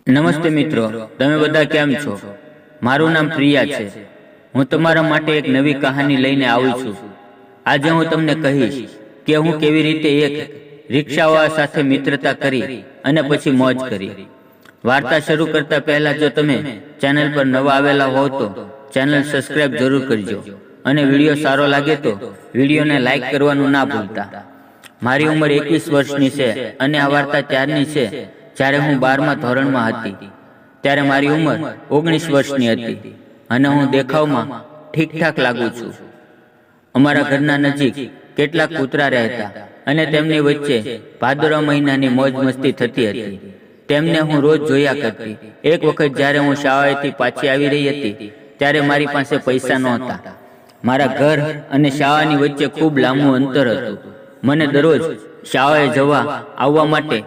નમસ્તે મિત્રો, તમે બધા કેમ છો? મારું નામ પ્રિયા છે. હું તમારા માટે એક નવી કહાની લઈને આવી છું. આજે હું તમને કહીશ કે હું કેવી રીતે એક રિક્ષાવાળા સાથે મિત્રતા કરી અને પછી મોજ કરી. વાર્તા શરૂ કરતા પહેલા જો તમે ચેનલ પર નવા આવેલા હો તો ચેનલ સબસ્ક્રાઇબ જરૂર કરજો અને વિડીયો સારો લાગે તો વિડીયોને લાઈક કરવાનું ના ભૂલતા. મારી ઉંમર 21 વર્ષની છે અને આ વાર્તા ત્યારની છે જ્યારે હું 12મા ધોરણમાં હતી. ત્યારે મારી ઉંમર 19 વર્ષની હતી અને હું દેખાવમાં ઠીકઠાક લાગુ છું. અમારા ઘરના નજીક કેટલાક કૂતરા રહેતા અને તેમની વચ્ચે ભાદરવા મહિનાની મોજ મસ્તી થતી હતી. તેમને હું રોજ જોયા કરતી. એક વખત જ્યારે હું શાળાએથી પાછી આવી રહી હતી ત્યારે મારી પાસે પૈસા નહોતા. મારા ઘર અને શાળાની વચ્ચે ખૂબ લાંબુ અંતર હતું. મને દરરોજ શાળાએ જવા આવવા માટે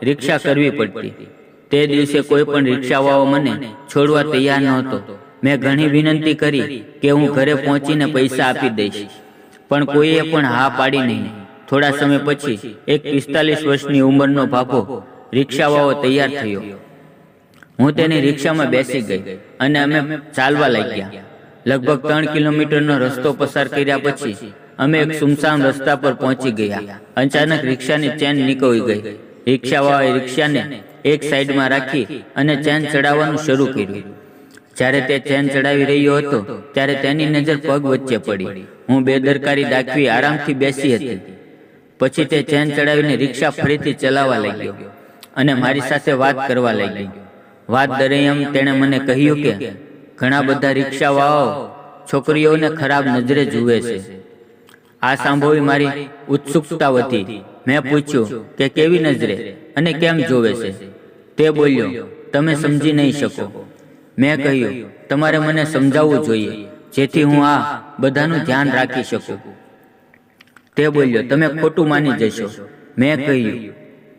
રિક્ષા કરવી પડતી. તે દિવસે કોઈ પણ રિક્ષાવાળો મને છોડવા તૈયાર નહોતો. મેં ઘણી વિનંતી કરી કે હું ઘરે પહોંચીને પૈસા આપી દઈશ, પણ કોઈએ પણ હા પાડી નહીં. થોડા સમય પછી એક 45 વર્ષની ઉંમરનો ભાભો રિક્ષાવાળો તૈયાર થયો. હું તેની રિક્ષામાં બેસી ગઈ અને અમે ચાલવા લાગ્યા. લગભગ 3 કિલોમીટરનો રસ્તો પસાર કર્યા પછી અમે એક સુમસામ રસ્તા પર પહોંચી ગયા. અચાનક રિક્ષાની ચેન નીકળી ગઈ. રિક્ષાવાળાએ રિક્ષાને એક સાઈડમાં રાખી અને ચેન ચડાવવાનું શરૂ કર્યું. જ્યારે તે ચેન ચડાવી રહ્યો હતો ત્યારે તેની નજર પગ વચ્ચે પડી. હું બેદરકારી દાખવી આરામથી બેસી હતી. પછી તે ચેન ચડાવીને રિક્ષા ફરીથી ચલાવવા લાગ્યો અને મારી સાથે વાત કરવા લાગ્યો. વાત દરમિયાન તેણે મને કહ્યું કે ઘણા બધા રિક્ષાવાળાઓ છોકરીઓને ખરાબ નજરે જુએ છે. આ સાંભળી મારી ઉત્સુકતા વધી. મેં પૂછ્યું કે કેવી નજરે અને કેમ જોવે છે? તે બોલ્યો, તમે સમજી નહીં શકો. મેં કહ્યું, તમારે મને સમજાવવું જોઈએ જેથી હું આ બધાનું ધ્યાન રાખી શકું. તે બોલ્યો, તમે ખોટું માની જશો. મેં કહ્યું,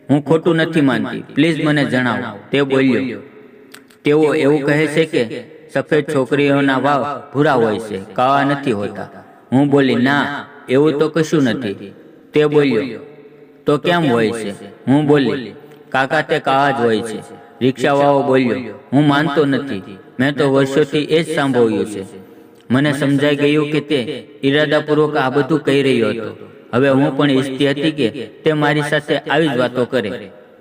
હું ખોટું નથી માનતી, પ્લીઝ મને જણાવો. તે બોલ્યો, તેઓ એવું કહે છે કે સફેદ છોકરીઓના વાળ ભૂરા હોય છે, કાળા નથી હોતા. હું બોલી, ના, એવું તો કશું નથી. તે બોલ્યો, તો કેમ હોય છે? હું બોલી, કાકા, તે કાળા જ હોય છે. રિક્ષાવાળો બોલ્યો, હું માનતો નથી. મેં તો વર્ષોથી એ જ સાંભળ્યું છે. મને સમજાઈ ગયું કે તે ઈરાદાપૂર્વક આ બધું કહી રહ્યો હતો. હવે હું પણ ઈચ્છતી હતી કે તે મારી સાથે આવી જ વાતો કરે.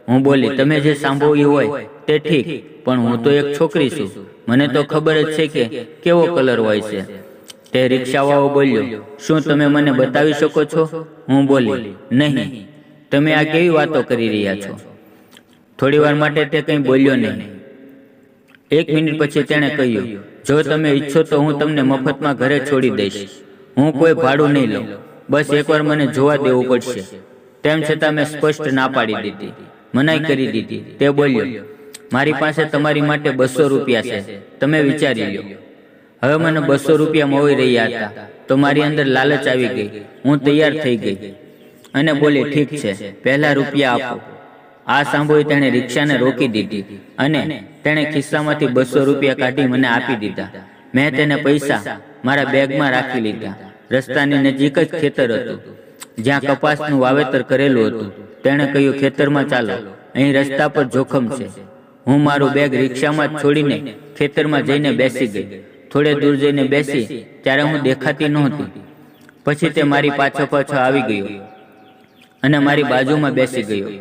હું બોલી, તમે જે સાંભળ્યું હોય તે ઠીક, પણ હું તો એક છોકરી છું. મને તો ખબર જ છે કે કેવો કલર હોય છે. તે રિક્ષાવાળો બોલ્યો, શું તમે મને બતાવી શકો છો? હું બોલી, નહીં. તમે આ કેવી વાતો કરી રહ્યા છો? થોડી વાર માટે તે કંઈ બોલ્યો નહીં. 1 મિનિટ પછી તેણે કહ્યું, જો તમે ઈચ્છો તો હું તમને મફતમાં ઘરે છોડી દઈશ. હું કોઈ ભાડું નહીં લઉં. બસ એકવાર મને જોવા દેવું પડશે. તેમ છતાં મેં સ્પષ્ટ ના પાડી દીધી, મનાઈ કરી દીધી. તે બોલ્યો, મારી પાસે તમારી માટે 200 રૂપિયા છે, તમે વિચારી લો. હવે મને 200 રૂપિયા મળી રહ્યા હતા તો મારી અંદર લાલચ આવી ગઈ. હું તૈયાર થઈ ગઈ અને બોલી, ઠીક છે, પહેલા રૂપિયા આપો. આ સાંભળી તેણે રિક્ષાને રોકી દીધી અને તેણે ખિસ્સામાંથી 200 રૂપિયા કાઢી મને આપી દીધા. મેં તેને પૈસા મારા બેગમાં રાખી લીધા. રસ્તાની નજીક જ ખેતર હતું જ્યાં કપાસનું વાવેતર કરેલું હતું. તેણે કહ્યું, ખેતરમાં ચાલો, અહીં રસ્તા પર જોખમ છે. હું મારું બેગ રિક્ષામાં જ છોડીને ખેતરમાં જઈને બેસી ગઈ. થોડે દૂર જઈને બેસી ત્યારે હું દેખાતી નહોતી. પછી તે મારી પાછો આવી ગયો અને મારી બાજુમાં બેસી ગયો.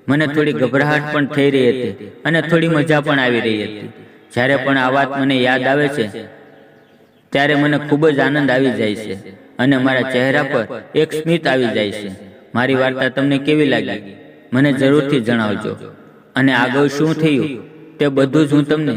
મને થોડી ગભરાહટ પણ થઈ રહી હતી અને થોડી મજા પણ આવી રહી હતી. જ્યારે પણ આ વાત મને યાદ આવે છે ત્યારે મને ખૂબ જ આનંદ આવી જાય છે અને મારા ચહેરા પર એક સ્મિત આવી જાય છે. મારી વાર્તા તમને કેવી લાગી મને જરૂરથી જણાવજો અને આગળ શું થયું તે બધું જ હું તમને